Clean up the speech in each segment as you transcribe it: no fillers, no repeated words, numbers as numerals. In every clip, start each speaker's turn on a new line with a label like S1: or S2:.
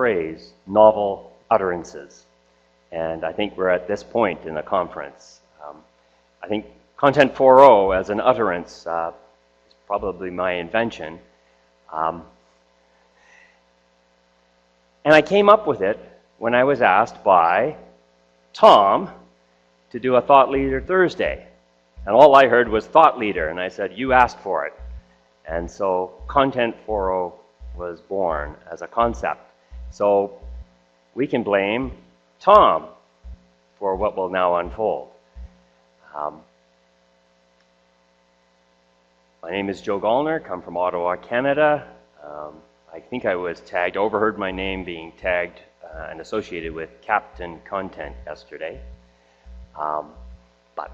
S1: phrase, novel utterances. And I think we're at this point in the conference. I think Content 4.0 as an utterance is probably my invention. And I came up with it when I was asked by Tom to do a Thought Leader Thursday. And all I heard was Thought Leader, and I said, you asked for it. And so Content 4.0 was born as a concept. So we can blame Tom for what will now unfold. My name is Joe Gollner, come from Ottawa, Canada. I think I was tagged, overheard my name being tagged and associated with Captain Content yesterday. But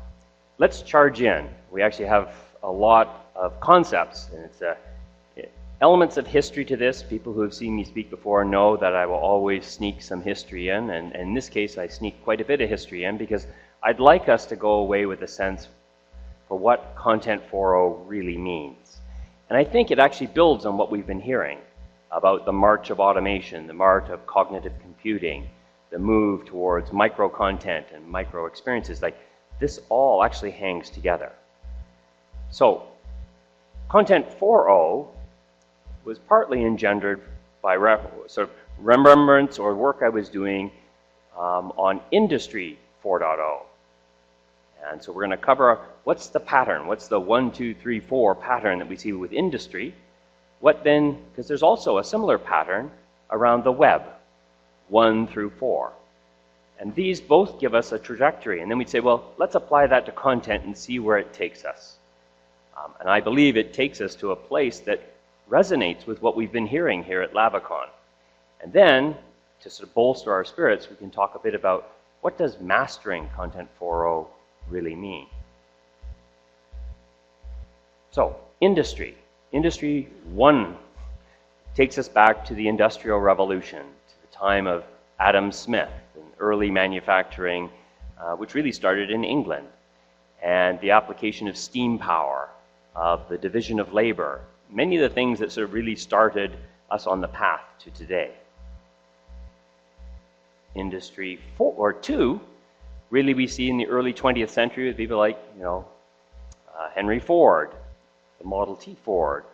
S1: let's charge in. We actually have a lot of concepts, and it's elements of history to this. People who have seen me speak before know that I will always sneak some history in, and in this case I sneak quite a bit of history in because I'd like us to go away with a sense for what Content 4.0 really means. And I think it actually builds on what we've been hearing about the march of automation, the march of cognitive computing, the move towards micro content and micro experiences. Like, this all actually hangs together. So Content 4.0 was partly engendered by sort of remembrance or work I was doing on Industry 4.0. And so we're going to cover what's the pattern, what's the 1, 2, 3, 4 pattern that we see with industry. What then, because there's also a similar pattern around the web, 1 through 4. And these both give us a trajectory. And then we'd say, well, let's apply that to content and see where it takes us. And I believe it takes us to a place that resonates with what we've been hearing here at LavaCon. And then, to sort of bolster our spirits, we can talk a bit about what does mastering Content 4.0 really mean. So, industry. Industry 1 takes us back to the Industrial Revolution, to the time of Adam Smith and early manufacturing, which really started in England, and the application of steam power, of the division of labor, many of the things that sort of really started us on the path to today. Industry 4 or 2, really we see in the early 20th century with people like, Henry Ford, the Model T Ford,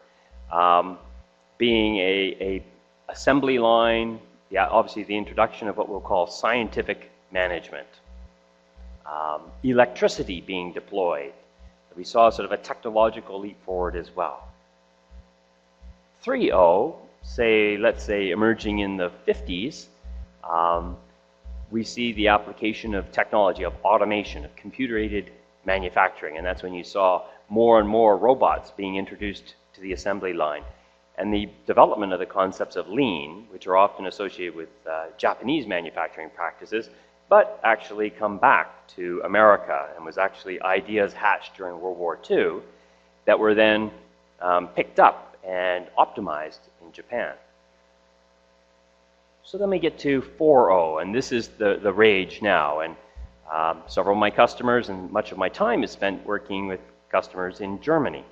S1: being a assembly line, obviously the introduction of what we'll call scientific management, electricity being deployed. We saw sort of a technological leap forward as well. 3.0, let's say emerging in the 50s, we see the application of technology, of automation, of computer-aided manufacturing, and that's when you saw more and more robots being introduced to the assembly line. And the development of the concepts of lean, which are often associated with Japanese manufacturing practices, but actually come back to America and was actually ideas hatched during World War II that were then picked up and optimized in Japan. So then we get to 4.0, and this is the rage now. And several of my customers and much of my time is spent working with customers in Germany.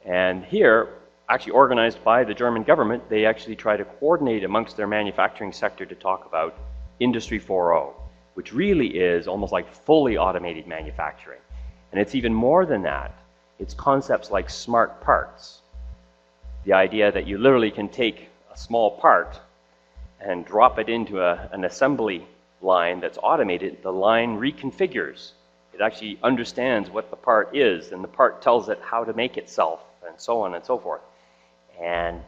S1: And here, actually organized by the German government, they actually try to coordinate amongst their manufacturing sector to talk about Industry 4.0, which really is almost like fully automated manufacturing. And it's even more than that. It's concepts like smart parts. The idea that you literally can take a small part and drop it into an assembly line that's automated. The line reconfigures. It actually understands what the part is, and the part tells it how to make itself, and so on and so forth. And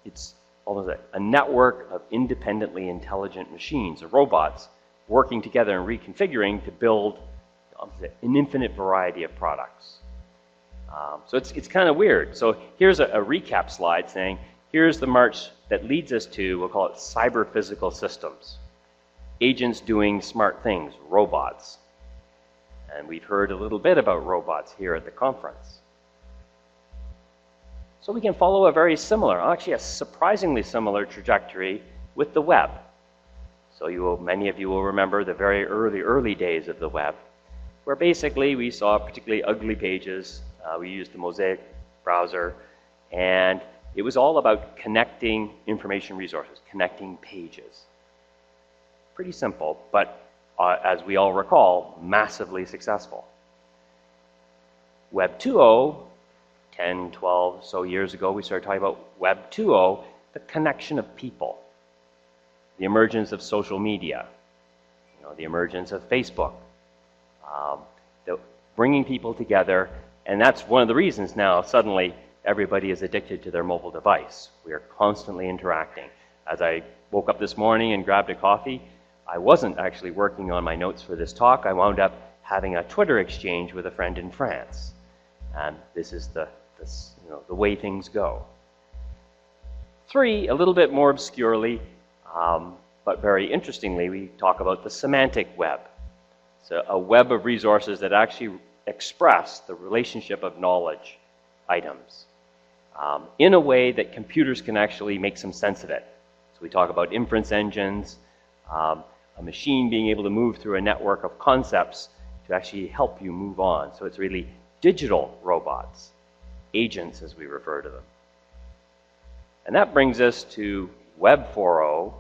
S1: it's almost a network of independently intelligent machines, or robots, working together and reconfiguring to build an infinite variety of products. So it's kind of weird. So here's a recap slide saying, here's the march that leads us to, we'll call it cyber-physical systems. Agents doing smart things, robots. And we've heard a little bit about robots here at the conference. So we can follow a very similar, actually a surprisingly similar trajectory with the web. So many of you will remember the very early days of the web, where basically we saw particularly ugly pages. We used the Mosaic browser, and it was all about connecting information resources, connecting pages. Pretty simple, but as we all recall, massively successful. Web 2.0, 10, 12 so years ago, we started talking about Web 2.0, the connection of people, the emergence of social media, the emergence of Facebook, the bringing people together, and that's one of the reasons now suddenly everybody is addicted to their mobile device. We are constantly interacting. As I woke up this morning and grabbed a coffee, I wasn't actually working on my notes for this talk. I wound up having a Twitter exchange with a friend in France. And this is the way things go. 3, a little bit more obscurely, but very interestingly, we talk about the semantic web. So a web of resources that actually express the relationship of knowledge items in a way that computers can actually make some sense of it. So we talk about inference engines, a machine being able to move through a network of concepts to actually help you move on. So it's really digital robots, agents as we refer to them. And that brings us to Web 4.0,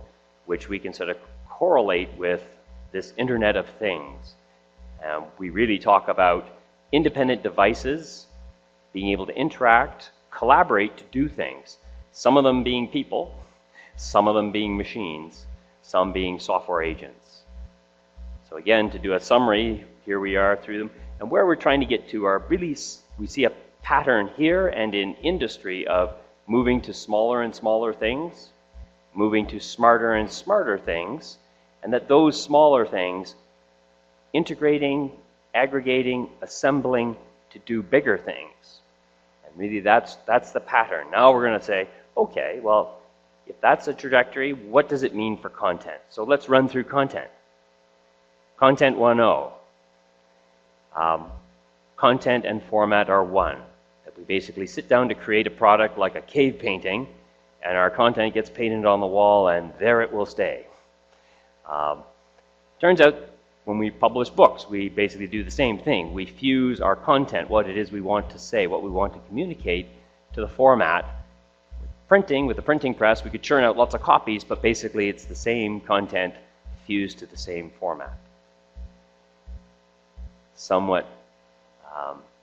S1: which we can sort of correlate with this Internet of Things. We really talk about independent devices being able to interact, collaborate to do things. Some of them being people, some of them being machines, some being software agents. So again, to do a summary, here we are through them. And where we're trying to get to are really, we see a pattern here and in industry of moving to smaller and smaller things, moving to smarter and smarter things, and that those smaller things integrating, aggregating, assembling to do bigger things. And really that's the pattern. Now we're going to say, okay, well, if that's a trajectory, what does it mean for content? So let's run through content. Content 1.0. Content and format are one. That we basically sit down to create a product like a cave painting, and our content gets painted on the wall, and there it will stay. Turns out, when we publish books, we basically do the same thing. We fuse our content, what it is we want to say, what we want to communicate, to the format. Printing, with the printing press, we could churn out lots of copies, but basically it's the same content fused to the same format. Somewhat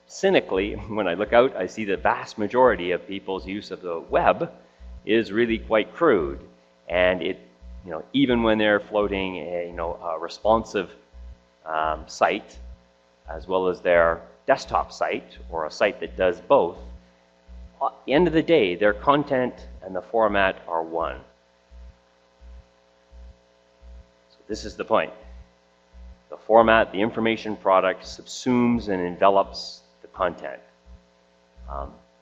S1: cynically, when I look out, I see the vast majority of people's use of the web is really quite crude, and it, even when they're floating a responsive site, as well as their desktop site or a site that does both, at the end of the day, their content and the format are one. So this is the point. The format, the information product, subsumes and envelops the content.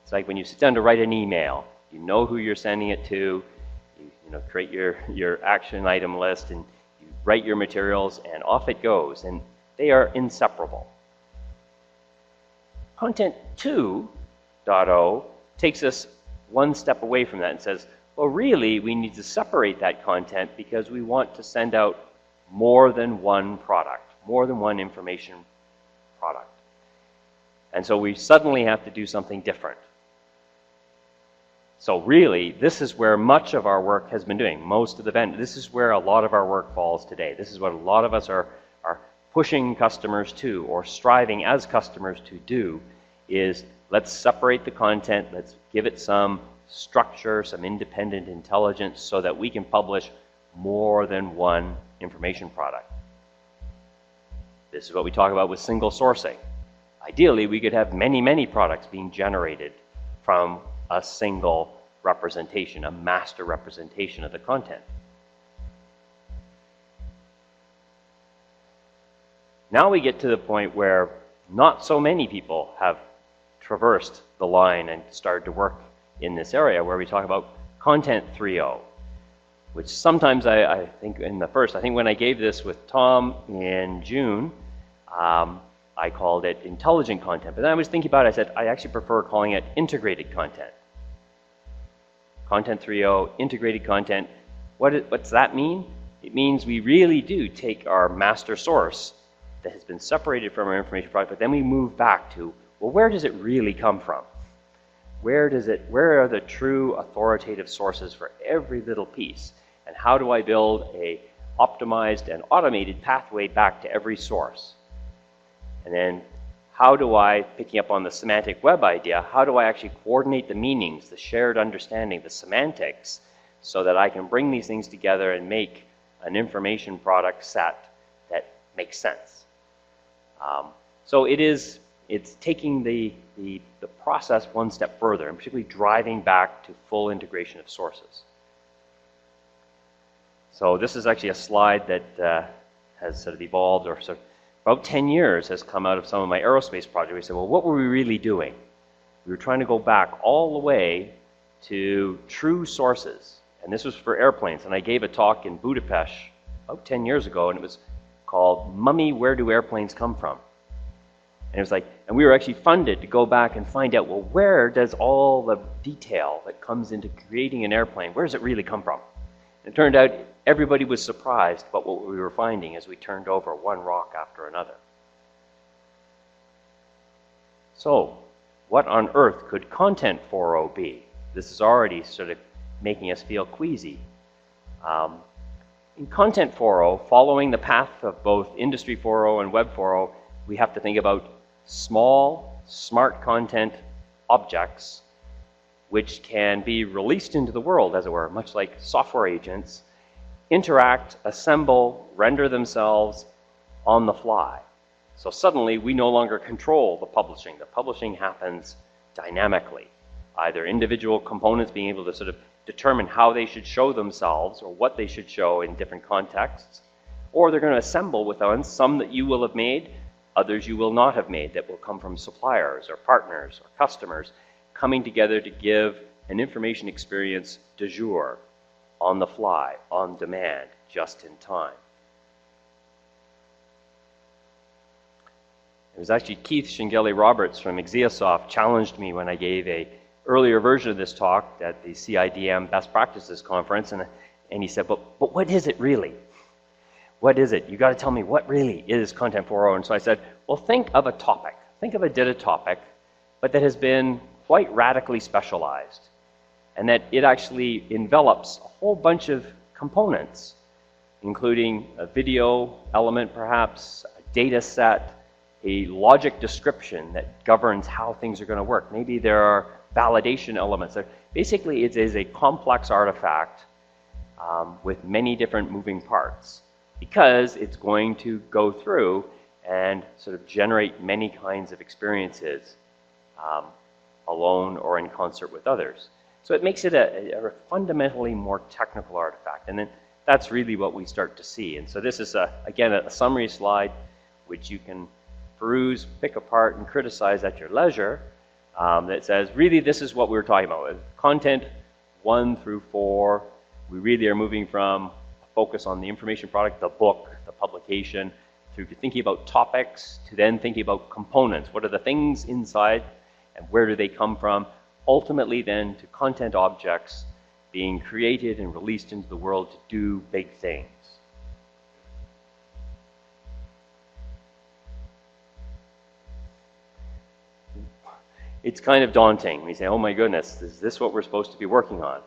S1: It's like when you sit down to write an email, you know who you're sending it to, you create your action item list, and you write your materials, and off it goes, and they are inseparable. Content 2.0 takes us one step away from that and says, well, really, we need to separate that content because we want to send out more than one product, more than one information product. And so we suddenly have to do something different. So really, this is where much of our work has been doing. Most of the vendors, this is where a lot of our work falls today. This is what a lot of us are pushing customers to, or striving as customers to do, is let's separate the content, let's give it some structure, some independent intelligence, so that we can publish more than one information product. This is what we talk about with single sourcing. Ideally, we could have many, many products being generated from a single representation, a master representation of the content. Now we get to the point where not so many people have traversed the line and started to work in this area, where we talk about Content 3.0, which sometimes I think when I gave this with Tom in June, I called it intelligent content. But then I was thinking about it, I said, I actually prefer calling it integrated content. Content 3.0, integrated content. What's that mean? It means we really do take our master source that has been separated from our information product, but then we move back to, well, where does it really come from? where are the true authoritative sources for every little piece? And how do I build a optimized and automated pathway back to every source? And then how do I, picking up on the semantic web idea, how do I actually coordinate the meanings, the shared understanding, the semantics, so that I can bring these things together and make an information product set that makes sense? So it's taking the process one step further, and particularly driving back to full integration of sources. So this is actually a slide that has sort of evolved, or sort of about 10 years has come out of some of my aerospace projects. We said, well, what were we really doing? We were trying to go back all the way to true sources. And this was for airplanes. And I gave a talk in Budapest about 10 years ago, and it was called, Mummy, Where Do Airplanes Come From? And it was like, and we were actually funded to go back and find out, well, where does all the detail that comes into creating an airplane, where does it really come from? And it turned out everybody was surprised about what we were finding as we turned over one rock after another. So, what on earth could Content 4.0 be? This is already sort of making us feel queasy. In Content 4.0, following the path of both Industry 4.0 and Web 4.0, we have to think about small, smart content objects which can be released into the world, as it were, much like software agents, interact, assemble, render themselves on the fly. So suddenly, we no longer control the publishing. The publishing happens dynamically. Either individual components being able to sort of determine how they should show themselves or what they should show in different contexts, or they're going to assemble with some that you will have made, others you will not have made, that will come from suppliers or partners or customers coming together to give an information experience du jour, on the fly, on demand, just in time. It was actually Keith Shingeli-Roberts from Exeosoft challenged me when I gave a earlier version of this talk at the CIDM Best Practices Conference, and he said, but what is it really? What is it? You got to tell me what really is Content 4.0. And so I said, well, think of a topic. Think of a data topic, but that has been quite radically specialized, and that it actually envelops a whole bunch of components, including a video element perhaps, a data set, a logic description that governs how things are going to work. Maybe there are validation elements. Basically, it is a complex artifact with many different moving parts, because it's going to go through and sort of generate many kinds of experiences alone or in concert with others. So it makes it a fundamentally more technical artifact. And then that's really what we start to see. And so this is, again, a summary slide which you can peruse, pick apart, and criticize at your leisure, that says, really, this is what we were talking about. With Content 1 through 4, we really are moving from a focus on the information product, the book, the publication, through to thinking about topics, to then thinking about components. What are the things inside, and where do they come from? Ultimately, then, to content objects being created and released into the world to do big things. It's kind of daunting. We say, oh my goodness, is this what we're supposed to be working on?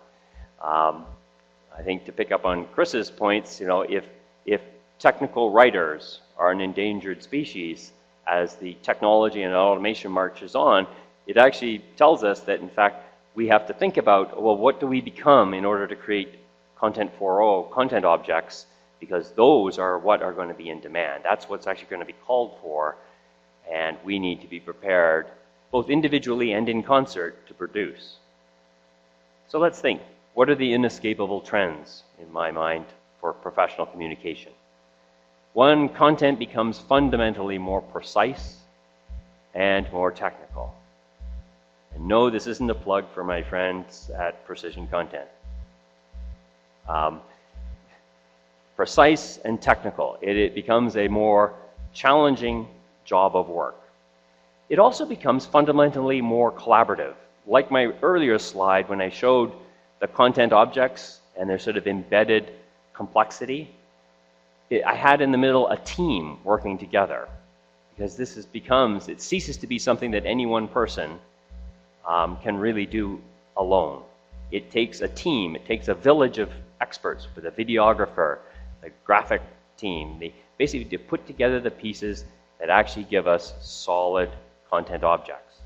S1: I think to pick up on Chris's points, you know, if technical writers are an endangered species, as the technology and automation marches on, it actually tells us that, in fact, we have to think about, well, what do we become in order to create Content 4.0 content objects, because those are what are going to be in demand. That's what's actually going to be called for, and we need to be prepared, both individually and in concert, to produce. So let's think. What are the inescapable trends, in my mind, for professional communication? One, content becomes fundamentally more precise and more technical. And no, this isn't a plug for my friends at Precision Content. Precise and technical. It becomes a more challenging job of work. It also becomes fundamentally more collaborative. Like my earlier slide when I showed the content objects and their sort of embedded complexity, I had in the middle a team working together, because this it ceases to be something that any one person can really do alone. It takes a team, it takes a village of experts with a videographer, a graphic team, basically to put together the pieces that actually give us solid content objects.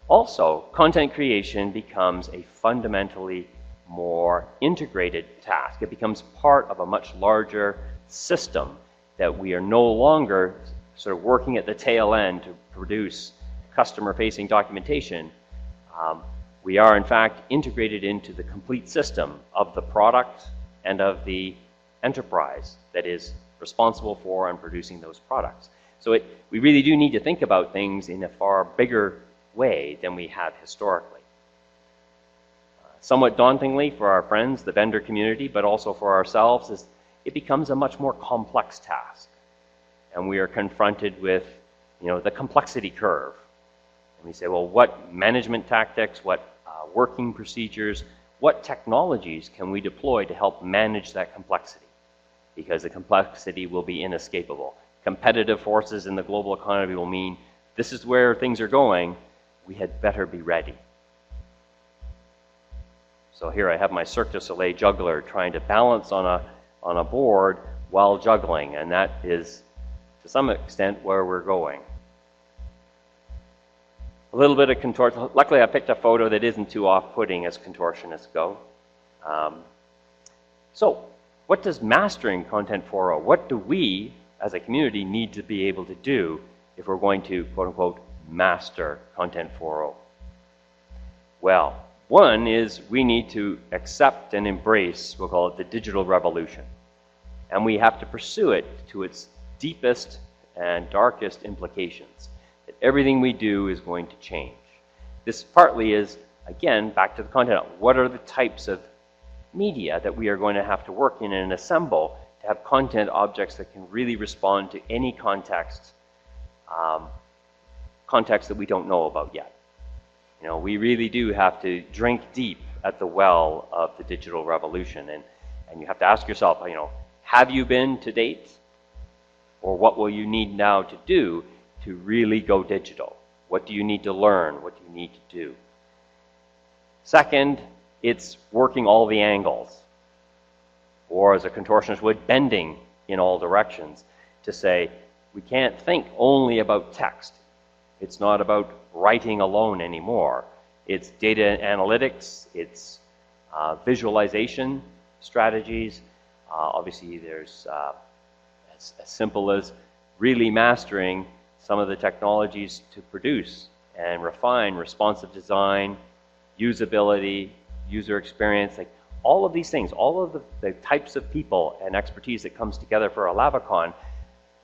S1: Also, content creation becomes a fundamentally more integrated task. It becomes part of a much larger system that we are no longer sort of working at the tail end to produce customer-facing documentation. We are, in fact, integrated into the complete system of the product and of the enterprise that is responsible for and producing those products. So we really do need to think about things in a far bigger way than we have historically. Somewhat dauntingly for our friends, the vendor community, but also for ourselves, is it becomes a much more complex task. And we are confronted with, the complexity curve. And we say, well, what management tactics, what working procedures, what technologies can we deploy to help manage that complexity? Because the complexity will be inescapable. Competitive forces in the global economy will mean this is where things are going. We had better be ready. So here I have my Cirque du Soleil juggler trying to balance on a board while juggling, and that is, to some extent, where we're going. A little bit of contortion. Luckily, I picked a photo that isn't too off-putting as contortionists go. So, what does mastering Content 4.0, what do we, as a community, need to be able to do if we're going to, quote-unquote, master Content 4.0? Well, one is we need to accept and embrace, we'll call it the digital revolution. And we have to pursue it to its deepest and darkest implications. That everything we do is going to change. This partly is, again, back to the content. What are the types of media that we are going to have to work in and assemble to have content objects that can really respond to any context that we don't know about yet? We really do have to drink deep at the well of the digital revolution, and you have to ask yourself, have you been to date? Or what will you need now to do to really go digital? What do you need to learn? What do you need to do? Second, it's working all the angles, or as a contortionist would, bending in all directions to say, we can't think only about text. It's not about writing alone anymore. It's data analytics, it's visualization strategies. Obviously, there's as simple as really mastering some of the technologies to produce and refine responsive design, usability, user experience, like all of these things, all of the types of people and expertise that comes together for a LavaCon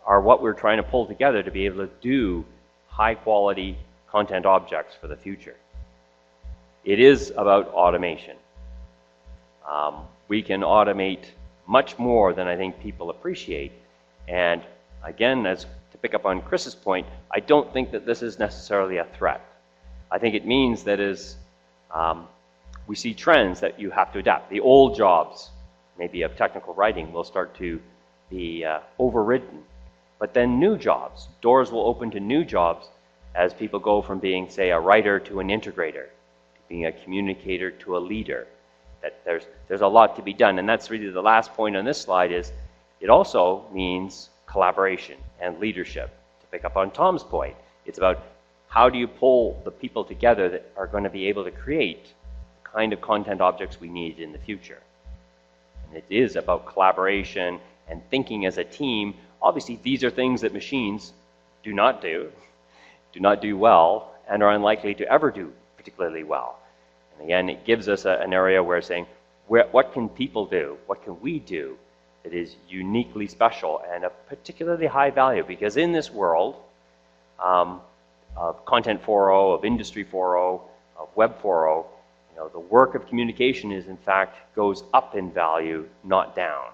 S1: are what we're trying to pull together to be able to do high quality content objects for the future. It is about automation. We can automate much more than I think people appreciate. And again, as to pick up on Chris's point, I don't think that this is necessarily a threat. I think it means that as we see trends that you have to adapt. The old jobs, maybe of technical writing, will start to be overridden. But then new jobs, doors will open to new jobs as people go from being, say, a writer to an integrator, to being a communicator to a leader. That there's a lot to be done. And that's really the last point on this slide is it also means collaboration and leadership. To pick up on Tom's point, it's about how do you pull the people together that are going to be able to create the kind of content objects we need in the future. And it is about collaboration and thinking as a team. Obviously, these are things that machines do not do well, and are unlikely to ever do particularly well. And again, it gives us an area where saying, what can people do? What can we do that is uniquely special and of particularly high value? Because in this world of Content 4.0, of Industry 4.0, of Web 4.0, the work of communication is, in fact, goes up in value, not down.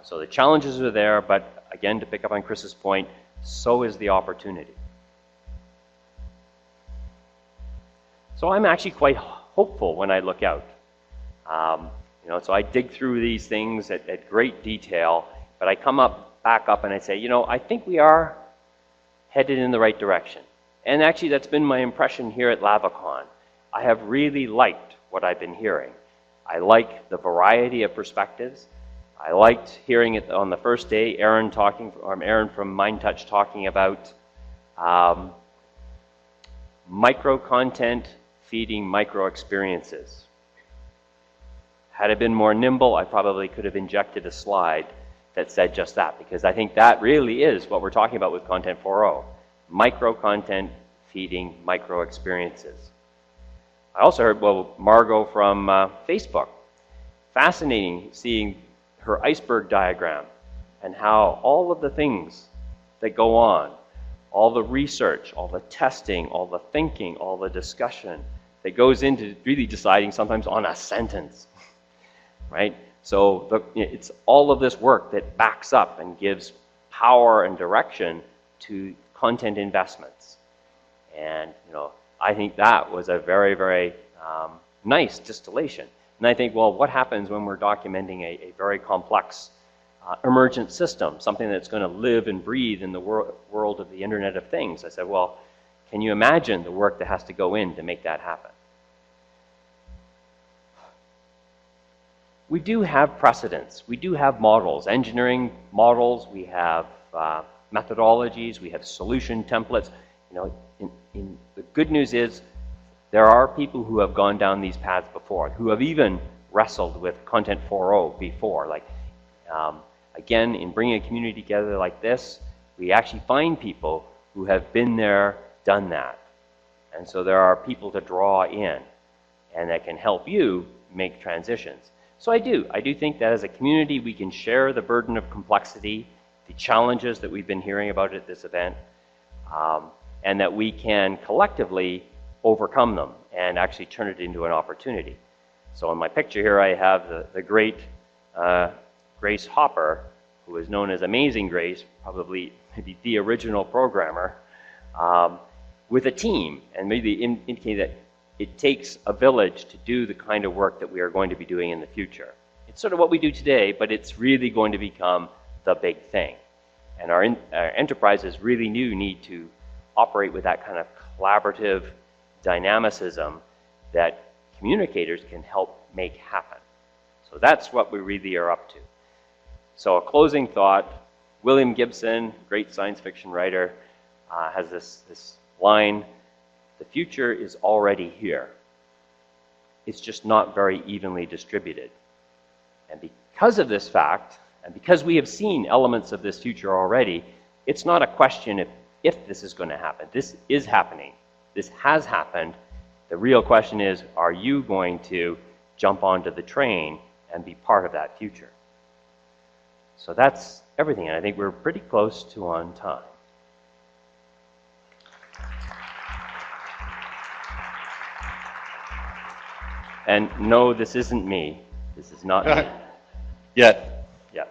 S1: So the challenges are there, but again, to pick up on Chris's point, so is the opportunity. So I'm actually quite hopeful when I look out. So I dig through these things at great detail, but I come back up and I say, I think we are headed in the right direction. And actually, that's been my impression here at LavaCon. I have really liked what I've been hearing. I like the variety of perspectives. I liked hearing it on the first day, Aaron from MindTouch talking about micro content feeding micro experiences. Had I been more nimble, I probably could have injected a slide that said just that, because I think that really is what we're talking about with Content 4.0. Micro content feeding micro experiences. I also heard, well, Margot from Facebook. Fascinating seeing her iceberg diagram and how all of the things that go on, all the research, all the testing, all the thinking, all the discussion that goes into really deciding sometimes on a sentence, right? So it's all of this work that backs up and gives power and direction to content investments. And I think that was a very, very nice distillation. And I think, well, what happens when we're documenting a very complex emergent system, something that's going to live and breathe in the world of the Internet of Things? I said, well, can you imagine the work that has to go in to make that happen? We do have precedents. We do have models, engineering models. We have methodologies. We have solution templates. The good news is there are people who have gone down these paths before, who have even wrestled with Content 4.0 before. Like, again, in bringing a community together like this, we actually find people who have been there, done that. And so there are people to draw in and that can help you make transitions. So I do think that as a community we can share the burden of complexity, the challenges that we've been hearing about at this event, and that we can collectively overcome them and actually turn it into an opportunity. So in my picture here I have the great Grace Hopper, who is known as Amazing Grace, probably maybe the original programmer, with a team, and maybe indicate that it takes a village to do the kind of work that we are going to be doing in the future. It's sort of what we do today, but it's really going to become the big thing. And our enterprises really do need to operate with that kind of collaborative dynamicism that communicators can help make happen. So that's what we really are up to. So a closing thought, William Gibson, great science fiction writer, has this line, "The future is already here. It's just not very evenly distributed." And because of this fact, and because we have seen elements of this future already, it's not a question if this is going to happen. This is happening. This has happened. The real question is, are you going to jump onto the train and be part of that future? So that's everything, and I think we're pretty close to on time. And no, this isn't me. This is not me.
S2: Yet.
S1: Yeah.